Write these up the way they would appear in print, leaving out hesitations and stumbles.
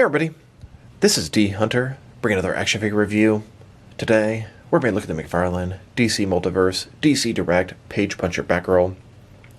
everybody, this is D Hunter, bringing another action figure review. Today, we're going to look at the McFarlane DC Multiverse, DC Direct, Page Puncher Batgirl.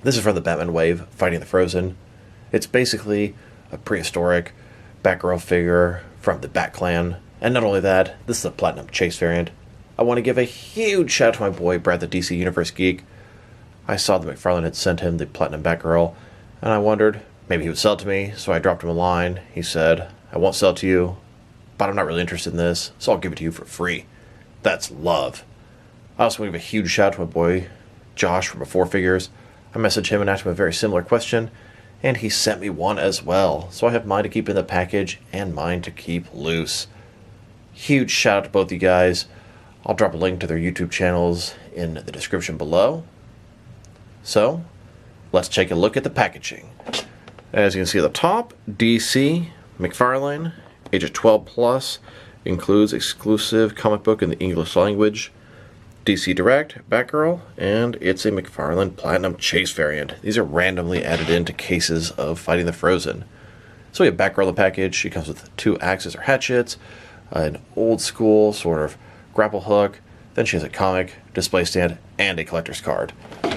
This is from the Batman wave, fighting the Frozin. It's basically a prehistoric Batgirl figure from the Bat Clan, and not only that, this is a Platinum Chase variant. I want to give a huge shout out to my boy Brad, the DC Universe Geek. I saw that McFarlane had sent him the Platinum Batgirl, and I wondered, maybe he would sell it to me, so I dropped him a line. He said, I won't sell it to you, but I'm not really interested in this, so I'll give it to you for free. That's love. I also want to give a huge shout out to my boy Josh from Before Figures. I messaged him and asked him a very similar question, and he sent me one as well. So I have mine to keep in the package and mine to keep loose. Huge shout out to both you guys. I'll drop a link to their YouTube channels in the description below. So, let's take a look at the packaging. As you can see at the top, DC, McFarlane, ages 12 plus, includes exclusive comic book in the English language, DC Direct, Batgirl, and it's a McFarlane Platinum Chase variant. These are randomly added into cases of Fighting the Frozin. So we have Batgirl in the package. She comes with 2 axes or hatchets, an old school sort of grapple hook, then she has a comic, display stand, and a collector's card.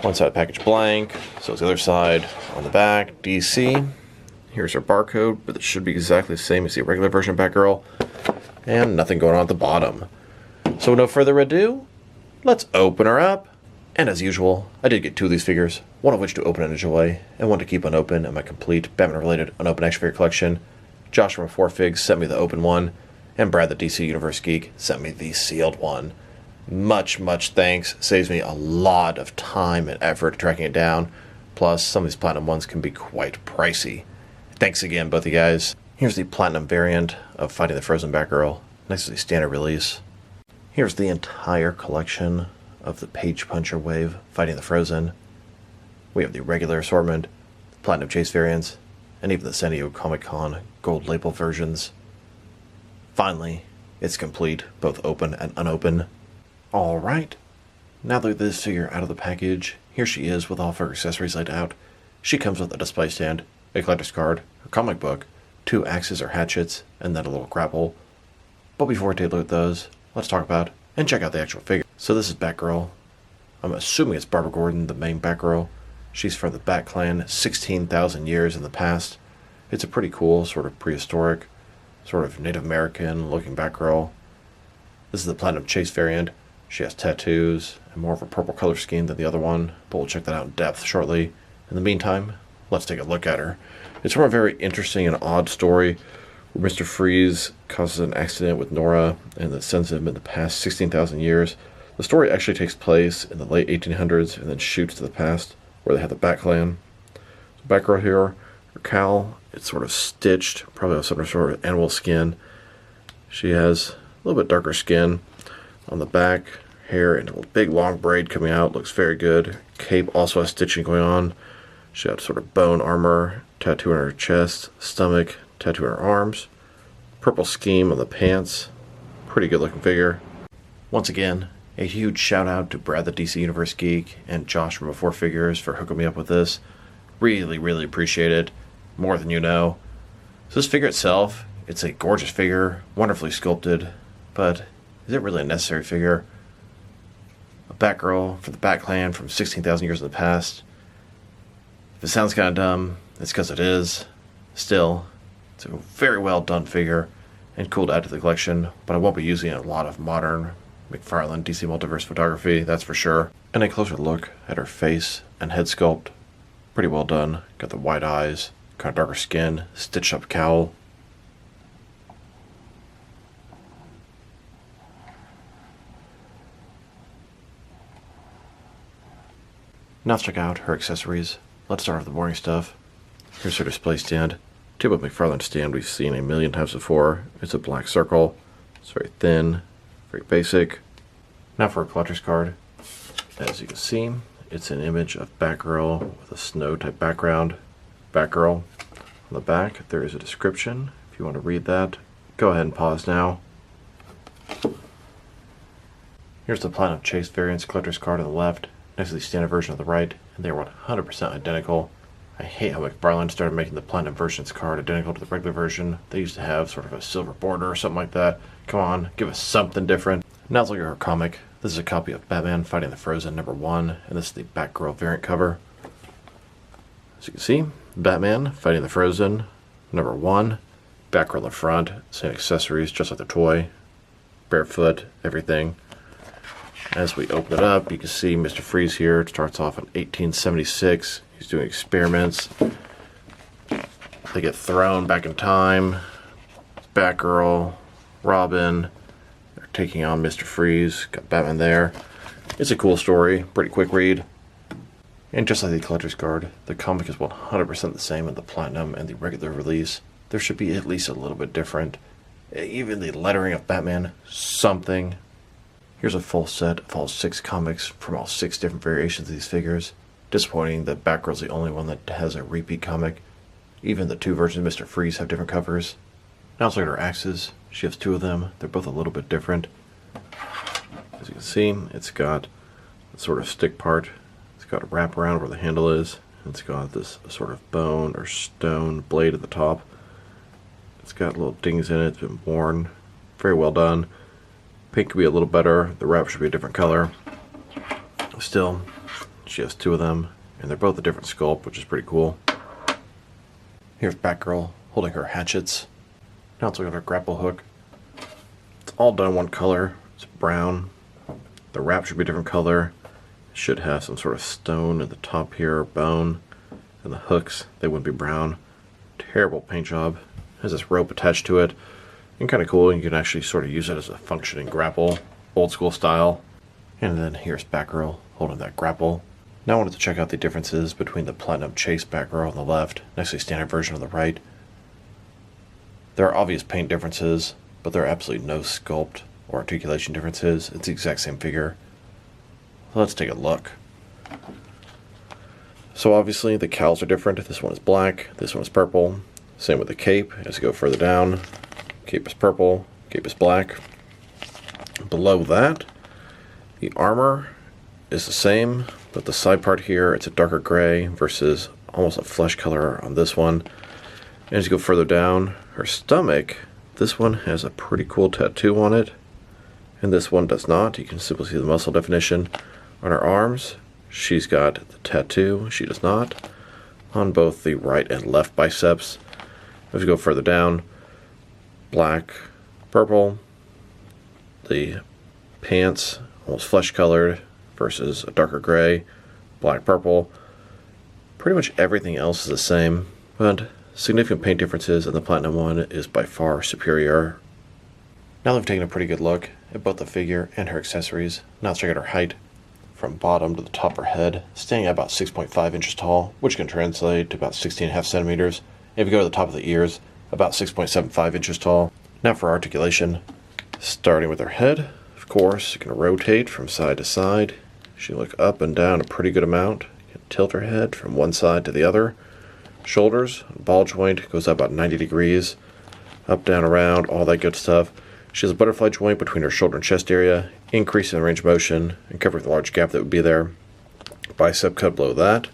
One side of the package blank, so is the other side. On the back, DC. Here's her barcode, but it should be exactly the same as the regular version of Batgirl. And nothing going on at the bottom. So with no further ado, let's open her up. And as usual, I did get 2 of these figures, one of which to open and enjoy, and one to keep unopened in my complete Batman-related unopened action figure collection. Josh from 4 Figs sent me the open one, and Brad, the DC Universe Geek, sent me the sealed one. Much thanks. Saves me a lot of time and effort tracking it down. Plus, some of these Platinum ones can be quite pricey. Thanks again, both of you guys. Here's the Platinum variant of Fighting the Frozin Batgirl. Next to the standard release. Here's the entire collection of the Page Puncher wave, Fighting the Frozin. We have the regular assortment, Platinum Chase variants, and even the San Diego Comic-Con gold label versions. Finally, it's complete, both open and unopened. Alright, now that this figure out of the package, here she is with all of her accessories laid out. She comes with a display stand, a collector's card, her comic book, 2 axes or hatchets, and then a little grapple. But before we take a look at those, let's talk about and check out the actual figure. So this is Batgirl. I'm assuming it's Barbara Gordon, the main Batgirl. She's from the Bat Clan, 16,000 years in the past. It's a pretty cool, sort of prehistoric, sort of Native American looking Batgirl. This is the Platinum Chase variant. She has tattoos and more of a purple color scheme than the other one, but we'll check that out in depth shortly. In the meantime, let's take a look at her. It's from a very interesting and odd story where Mr. Freeze causes an accident with Nora and that sends him in the past 16,000 years. The story actually takes place in the late 1800s and then shoots to the past where they have the Bat Clan. So Batgirl here, her cowl, it's sort of stitched, probably with some sort of animal skin. She has a little bit darker skin. On the back, hair and a big long braid coming out, looks very good. Cape also has stitching going on. She got sort of bone armor, tattoo on her chest, stomach, tattoo on her arms. Purple scheme on the pants. Pretty good looking figure. Once again, a huge shout out to Brad, the DC Universe Geek, and Josh from Before Figures for hooking me up with this. Really appreciate it. More than you know. So this figure itself, it's a gorgeous figure, wonderfully sculpted, but is it really a necessary figure? A Batgirl for the Bat Clan from 16,000 years in the past. If it sounds kind of dumb, it's because it is. Still, it's a very well done figure and cool to add to the collection, but I won't be using a lot of modern McFarlane DC Multiverse photography, that's for sure. And a closer look at her face and head sculpt. Pretty well done. Got the wide eyes, kind of darker skin, stitched up cowl. Now let's check out her accessories. Let's start with the boring stuff. Here's her display stand. Typical McFarlane stand we've seen a million times before. It's a black circle. It's very thin, very basic. Now for a collector's card. As you can see, it's an image of Batgirl with a snow type background. Batgirl. On the back, there is a description. If you want to read that, go ahead and pause now. Here's the Platinum Chase variants collector's card on the left, next to the standard version on the right, and they are 100% identical. I hate how McFarlane started making the Platinum version's card identical to the regular version. They used to have sort of a silver border or something like that. Come on, give us something different. Now let's look at her comic. This is a copy of Batman Fighting the Frozin #1, and this is the Batgirl variant cover. As you can see, Batman Fighting the Frozin #1, Batgirl in the front, same accessories, just like the toy, barefoot, everything. As we open it up, you can see Mr. Freeze here. It starts off in 1876. He's doing experiments. They get thrown back in time. Batgirl, Robin, they're taking on Mr. Freeze. Got Batman there. It's a cool story, pretty quick read. And just like the collector's card, the comic is 100% the same in the Platinum and the regular release. There should be at least a little bit different. Even the lettering of Batman, something. Here's a full set of all 6 comics from all 6 different variations of these figures. Disappointing that Batgirl's the only one that has a repeat comic. Even the 2 versions of Mr. Freeze have different covers. Now let's look at her axes. She has 2 of them. They're both a little bit different. As you can see, it's got a sort of stick part. It's got a wrap around where the handle is. It's got this sort of bone or stone blade at the top. It's got little dings in it. It's been worn. Very well done. Paint could be a little better. The wrap should be a different color. Still, she has 2 of them, and they're both a different sculpt, which is pretty cool. Here's Batgirl holding her hatchets. Now let's look at her grapple hook. It's all done in one color. It's brown. The wrap should be a different color. It should have some sort of stone at the top here, or bone. And the hooks, they wouldn't be brown. Terrible paint job. Has this rope attached to it. And kind of cool, you can actually sort of use it as a functioning grapple, old school style. And then here's Batgirl holding that grapple. Now I wanted to check out the differences between the Platinum Chase Batgirl on the left, next to the standard version on the right. There are obvious paint differences, but there are absolutely no sculpt or articulation differences. It's the exact same figure. So let's take a look. So obviously the cowls are different. This one is black, this one is purple. Same with the cape. As you go further down, cape is purple, cape is black. Below that, the armor is the same, but the side part here, it's a darker gray versus almost a flesh color on this one. And as you go further down, her stomach, this one has a pretty cool tattoo on it, and this one does not. You can simply see the muscle definition. On her arms, she's got the tattoo, she does not, on both the right and left biceps. As you go further down, black, purple, the pants almost flesh colored versus a darker gray, black, purple. Pretty much everything else is the same, but significant paint differences, and the Platinum one is by far superior. Now that we've taken a pretty good look at both the figure and her accessories, now let's check out her height. From bottom to the top of her head, standing at about 6.5 inches tall, which can translate to about 16.5 centimeters. If you go to the top of the ears, about 6.75 inches tall. Now for articulation, starting with her head, of course, you can rotate from side to side. She can look up and down a pretty good amount. You can tilt her head from one side to the other. Shoulders, ball joint goes up about 90 degrees. Up, down, around, all that good stuff. She has a butterfly joint between her shoulder and chest area, increasing the range of motion and covering the large gap that would be there. Bicep cut below that.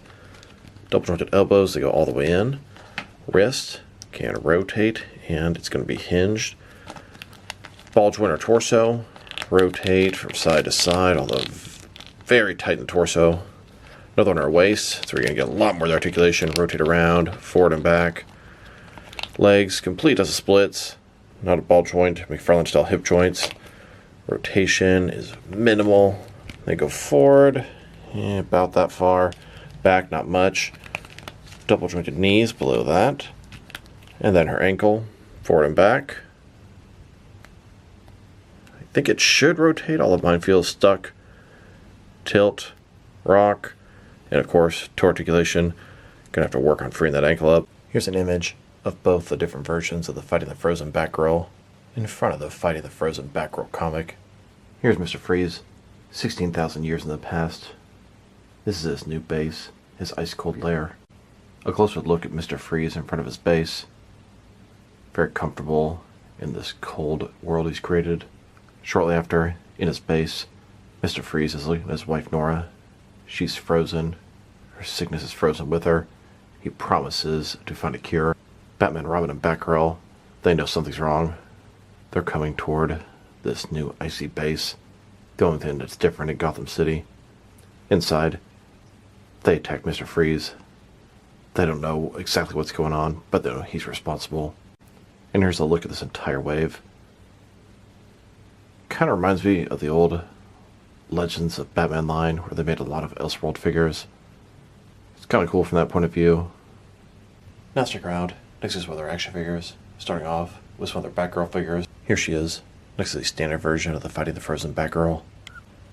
Double jointed elbows, they go all the way in. Wrist can rotate, and it's going to be hinged. Ball joint or torso, rotate from side to side, although very tight in the torso. Another one on our waist, so we're going to get a lot more of the articulation. Rotate around, forward and back. Legs, complete as a splits. Not a ball joint, McFarlane style hip joints. Rotation is minimal. They go forward, about that far. Back, not much. Double jointed knees below that. And then her ankle, forward and back. I think it should rotate. All of mine feels stuck. Tilt, rock, and of course, toe articulation. Gonna have to work on freeing that ankle up. Here's an image of both the different versions of the Fighting the Frozin Batgirl in front of the Fighting the Frozin Batgirl comic. Here's Mr. Freeze, 16,000 years in the past. This is his new base, his ice-cold lair. A closer look at Mr. Freeze in front of his base. Very comfortable in this cold world he's created. Shortly after, in his base, Mr. Freeze is looking at his wife Nora. She's frozen. Her sickness is frozen with her. He promises to find a cure. Batman, Robin, and Batgirl, they know something's wrong. They're coming toward this new icy base. The only thing that's different in Gotham City. Inside, they attack Mr. Freeze. They don't know exactly what's going on, but they know he's responsible. And here's a look at this entire wave. Kind of reminds me of the old Legends of Batman line, where they made a lot of Elseworld figures. It's kind of cool from that point of view. Now stick around. Next is one of their action figures. Starting off with one of their Batgirl figures. Here she is, next to the standard version of the Fighting the Frozin Batgirl.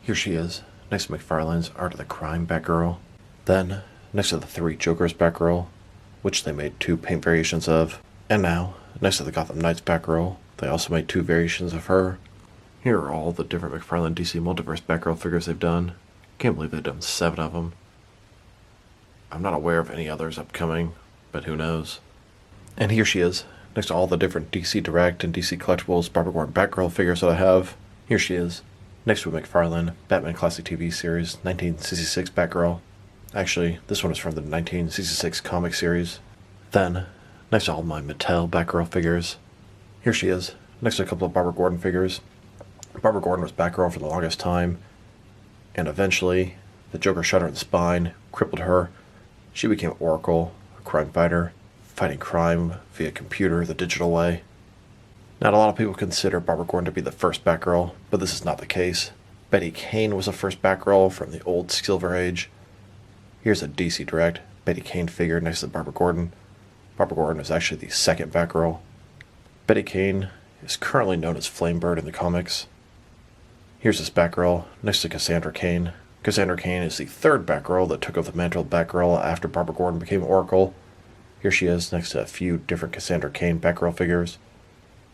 Here she is, next to McFarlane's Art of the Crime Batgirl. Then, next to the 3 Jokers Batgirl, which they made 2 paint variations of. And now, next to the Gotham Knights Batgirl, they also made 2 variations of her. Here are all the different McFarlane DC Multiverse Batgirl figures they've done. Can't believe they've done 7 of them. I'm not aware of any others upcoming, but who knows. And here she is, next to all the different DC Direct and DC Collectibles Barbara Gordon Batgirl figures that I have. Here she is, next to a McFarlane Batman Classic TV Series 1966 Batgirl. Actually, this one is from the 1966 comic series. Then, next to all my Mattel Batgirl figures. Here she is, next to a couple of Barbara Gordon figures. Barbara Gordon was Batgirl for the longest time, and eventually, the Joker shot her in the spine, crippled her. She became Oracle, a crime fighter, fighting crime via computer the digital way. Not a lot of people consider Barbara Gordon to be the first Batgirl, but this is not the case. Betty Kane was the first Batgirl from the old Silver Age. Here's a DC Direct Betty Kane figure next to Barbara Gordon. Barbara Gordon is actually the second Batgirl. Betty Kane is currently known as Flamebird in the comics. Here's this Batgirl next to Cassandra Cain. Cassandra Cain is the third Batgirl that took over the mantle of Batgirl after Barbara Gordon became Oracle. Here she is next to a few different Cassandra Cain Batgirl figures.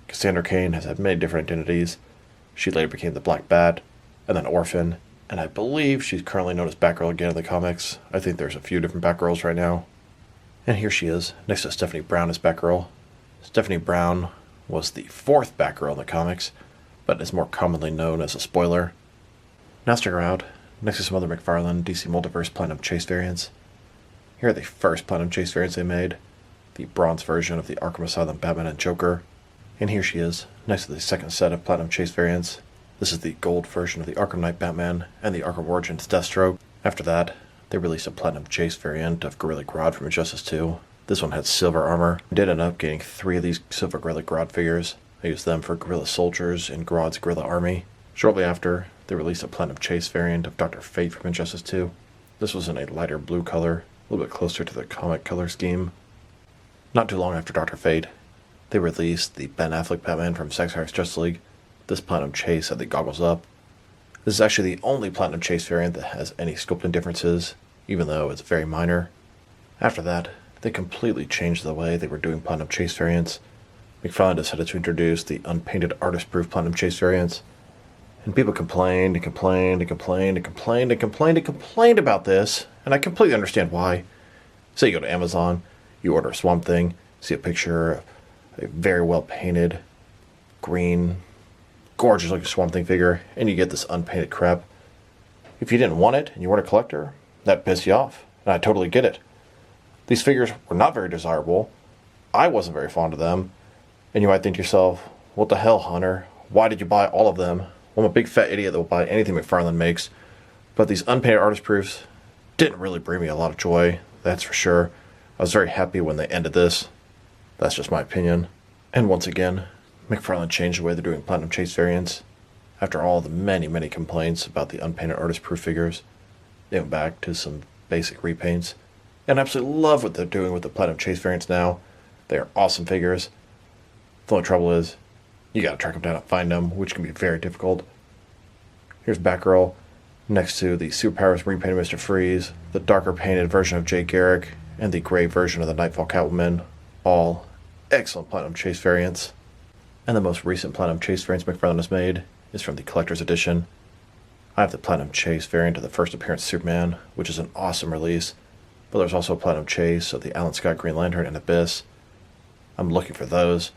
Cassandra Cain has had many different identities. She later became the Black Bat, and then Orphan, and I believe she's currently known as Batgirl again in the comics. I think there's a few different Batgirls right now. And here she is, next to Stephanie Brown as Batgirl. Stephanie Brown was the 4th Batgirl in the comics, but is more commonly known as a spoiler. Now stick around, next to some other McFarlane DC Multiverse Platinum Chase variants. Here are the first Platinum Chase variants they made, the bronze version of the Arkham Asylum Batman and Joker. And here she is, next to the second set of Platinum Chase variants. This is the gold version of the Arkham Knight Batman and the Arkham Origins Deathstroke. After that, they released a Platinum Chase variant of Gorilla Grodd from Injustice 2. This one had silver armor. I did end up getting 3 of these silver Gorilla Grodd figures. I used them for Gorilla Soldiers in Grodd's Gorilla Army. Shortly after, they released a Platinum Chase variant of Dr. Fate from Injustice 2. This was in a lighter blue color, a little bit closer to the comic color scheme. Not too long after Dr. Fate, they released the Ben Affleck Batman from Zack Snyder's Justice League. This Platinum Chase had the goggles up. This is actually the only Platinum Chase variant that has any sculpting differences, even though it's very minor. After that, they completely changed the way they were doing Platinum Chase variants. McFarlane decided to introduce the unpainted artist-proof Platinum Chase variants. And people complained and complained and complained and complained and complained and complained about this, and I completely understand why. Say you go to Amazon, you order a Swamp Thing, see a picture of a very well-painted, green, gorgeous-looking Swamp Thing figure, and you get this unpainted crap. If you didn't want it and you weren't a collector, that pissed you off, and I totally get it. These figures were not very desirable. I wasn't very fond of them. And you might think to yourself, what the hell, Hunter? Why did you buy all of them? Well, I'm a big fat idiot that will buy anything McFarlane makes. But these unpainted artist proofs didn't really bring me a lot of joy, that's for sure. I was very happy when they ended this. That's just my opinion. And once again, McFarlane changed the way they're doing Platinum Chase variants. After all the many, many complaints about the unpainted artist proof figures, they went back to some basic repaints. And I absolutely love what they're doing with the Platinum Chase variants now. They are awesome figures. The only trouble is, you gotta track them down and find them, which can be very difficult. Here's Batgirl, next to the Superpowers repainted Mr. Freeze, the darker painted version of Jay Garrick, and the gray version of the Nightfall Catwoman. All excellent Platinum Chase variants. And the most recent Platinum Chase variants McFarlane has made is from the Collector's Edition. I have the Platinum Chase variant of the first appearance of Superman, which is an awesome release, but there's also a Platinum Chase of the Alan Scott Green Lantern and Abyss. I'm looking for those.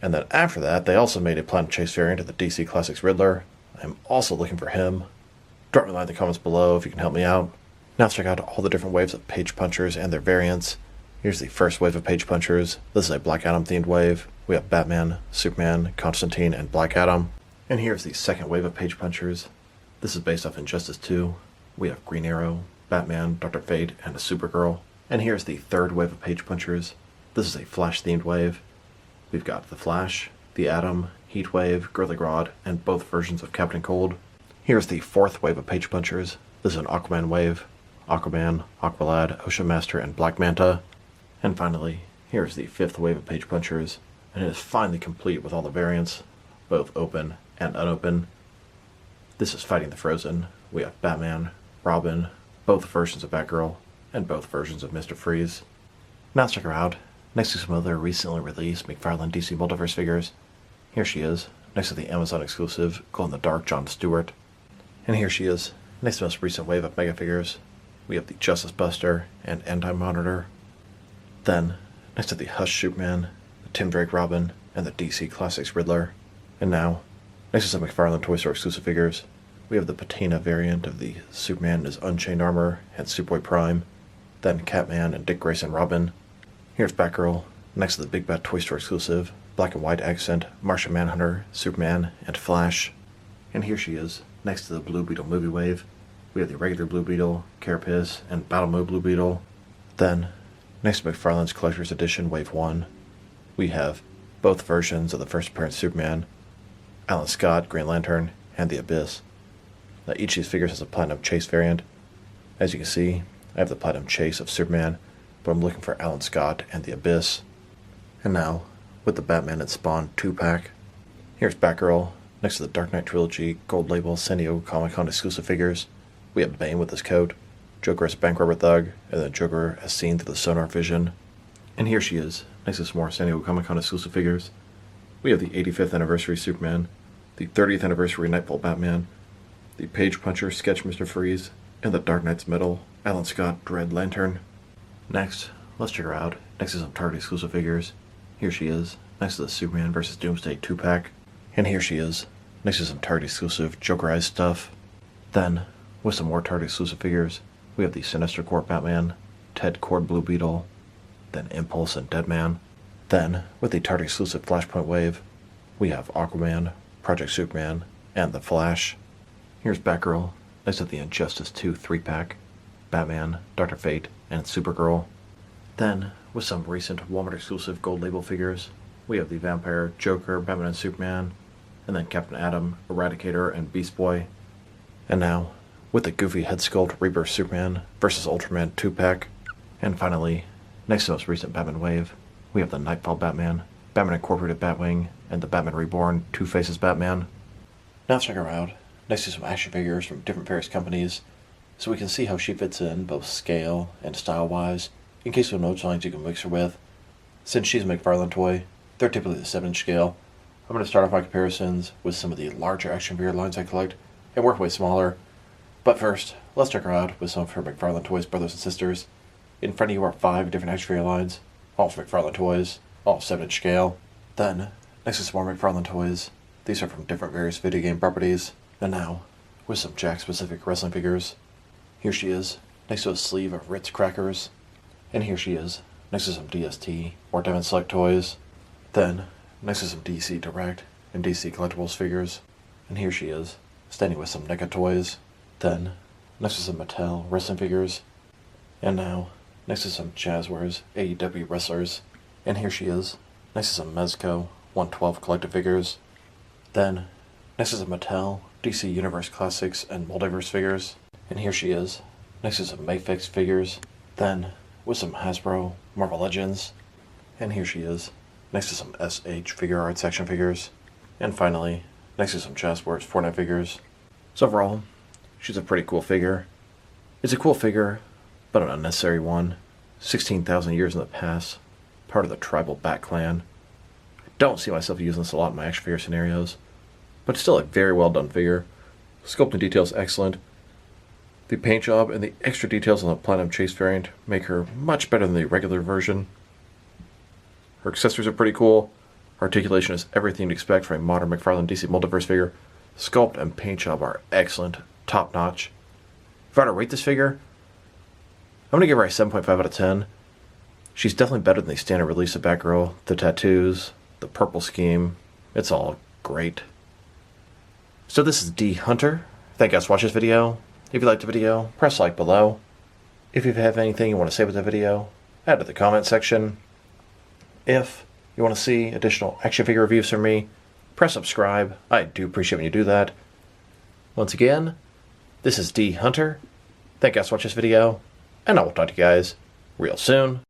And then after that, they also made a Platinum Chase variant of the DC Classics Riddler. I'm also looking for him. Drop me a line in the comments below if you can help me out. Now let's check out all the different waves of Page Punchers and their variants. Here's the first wave of page punchers. This is a Black Adam themed wave. We have Batman, Superman, Constantine, and Black Adam. And here's the second wave of page punchers. This is based off Injustice 2. We have Green Arrow, Batman, Dr. Fate, and a Supergirl. And here's the third wave of page punchers. This is a Flash themed wave. We've got the Flash, the Atom, Heatwave, Gorilla Grodd, and both versions of Captain Cold. Here's the fourth wave of page punchers. This is an Aquaman wave. Aquaman, Aqualad, Ocean Master, and Black Manta. And finally, here's the fifth wave of page punchers, and it is finally complete with all the variants, both open and unopened. This is Fighting the Frozin. We have Batman, Robin, both versions of Batgirl, and both versions of Mr. Freeze. Now let's check her out. Next to some other recently released McFarlane DC Multiverse figures. Here she is, next to the Amazon exclusive Glow in the Dark Jon Stewart. And here she is, next to the most recent wave of Mega figures. We have the Justice Buster and Anti-Monitor. Then, next to the Hush Superman, the Tim Drake Robin, and the DC Classics Riddler. And now, next to some McFarlane Toy Store exclusive figures, we have the Patina variant of the Superman in his Unchained Armor and Superboy Prime. Then Catman and Dick Grayson Robin. Here's Batgirl, next to the Big Bat Toy Store exclusive, Black and White accent, Martian Manhunter, Superman, and Flash. And here she is, next to the Blue Beetle movie wave. We have the regular Blue Beetle, Carapace, and Battle Mode Blue Beetle. Then, next to McFarlane's Collector's Edition Wave 1, we have both versions of the first appearance Superman, Alan Scott, Green Lantern, and the Abyss. Now each of these figures has a Platinum Chase variant. As you can see, I have the Platinum Chase of Superman, but I'm looking for Alan Scott and the Abyss. And now, with the Batman and Spawn 2-pack, here's Batgirl, next to the Dark Knight Trilogy Gold Label San Diego Comic-Con exclusive figures. We have Bane with his coat, Joker as a bank robber thug, and then Joker as seen through the sonar vision. And here she is, next to some more San Diego Comic-Con exclusive figures. We have the 85th anniversary Superman, the 30th anniversary Nightfall Batman, the Page Puncher Sketch Mr. Freeze, and the Dark Knight's Metal Alan Scott Dread Lantern. Next, let's check her out, next to some Target exclusive figures. Here she is, next to the Superman vs. Doomsday 2-pack. And here she is, next to some Target exclusive Joker Eyes stuff. Then, with some more Target exclusive figures, we have the Sinister Corp Batman, Ted Kord Blue Beetle, then Impulse and Deadman. Then, with the Target exclusive Flashpoint wave, we have Aquaman, Project Superman, and the Flash. Here's Batgirl, next to the Injustice 2 3-pack, Batman, Dr. Fate, and Supergirl. Then, with some recent Walmart exclusive Gold Label figures, we have the Vampire, Joker, Batman and Superman, and then Captain Atom, Eradicator, and Beast Boy. And now, with the Goofy Head Sculpt Rebirth Superman vs. Ultraman 2-pack. And finally, next to the most recent Batman wave, we have the Nightfall Batman, Batman Incorporated Batwing, and the Batman Reborn Two Faces Batman. Now let's check her out, next to some action figures from different various companies, so we can see how she fits in both scale and style-wise, in case you know which lines you can mix her with. Since she's a McFarlane toy, they're typically the 7-inch scale. I'm going to start off my comparisons with some of the larger action figure lines I collect, and work way smaller. But first, let's check her out with some of her McFarlane Toys brothers and sisters. In front of you are 5 different action figure lines, all from McFarlane Toys, all 7-inch scale. Then, next to some more McFarlane Toys, these are from different various video game properties. And now, with some Jack-specific wrestling figures. Here she is, next to a sleeve of Ritz crackers. And here she is, next to some DST or Diamond Select toys. Then, next to some DC Direct and DC Collectibles figures. And here she is, standing with some NECA toys. Then, next to some Mattel wrestling figures. And now, next to some Jazzwares AEW wrestlers. And here she is, next to some Mezco 112 collective figures. Then, next to some Mattel DC Universe Classics and Multiverse figures. And here she is, next to some Mayfix figures. Then, with some Hasbro Marvel Legends. And here she is, next to some SH Figure Arts action figures. And finally, next to some Jazzwares Fortnite figures. So overall, she's a pretty cool figure. It's a cool figure, but an unnecessary one. 16,000 years in the past, part of the tribal Bat Clan. I don't see myself using this a lot in my action figure scenarios, but still a very well done figure. Sculpting details excellent. The paint job and the extra details on the Platinum Chase variant make her much better than the regular version. Her accessories are pretty cool. Articulation is everything you'd expect from a modern McFarlane DC Multiverse figure. Sculpt and paint job are excellent, top notch. If I were to rate this figure, I'm going to give her a 7.5 out of 10. She's definitely better than the standard release of Batgirl. The tattoos, the purple scheme, it's all great. So this is D Hunter. Thank you guys for watching this video. If you liked the video, press like below. If you have anything you want to say about the video, add to the comment section. If you want to see additional action figure reviews from me, press subscribe. I do appreciate when you do that. Once again, this is D Hunter. Thank you guys for watching this video, and I will talk to you guys real soon.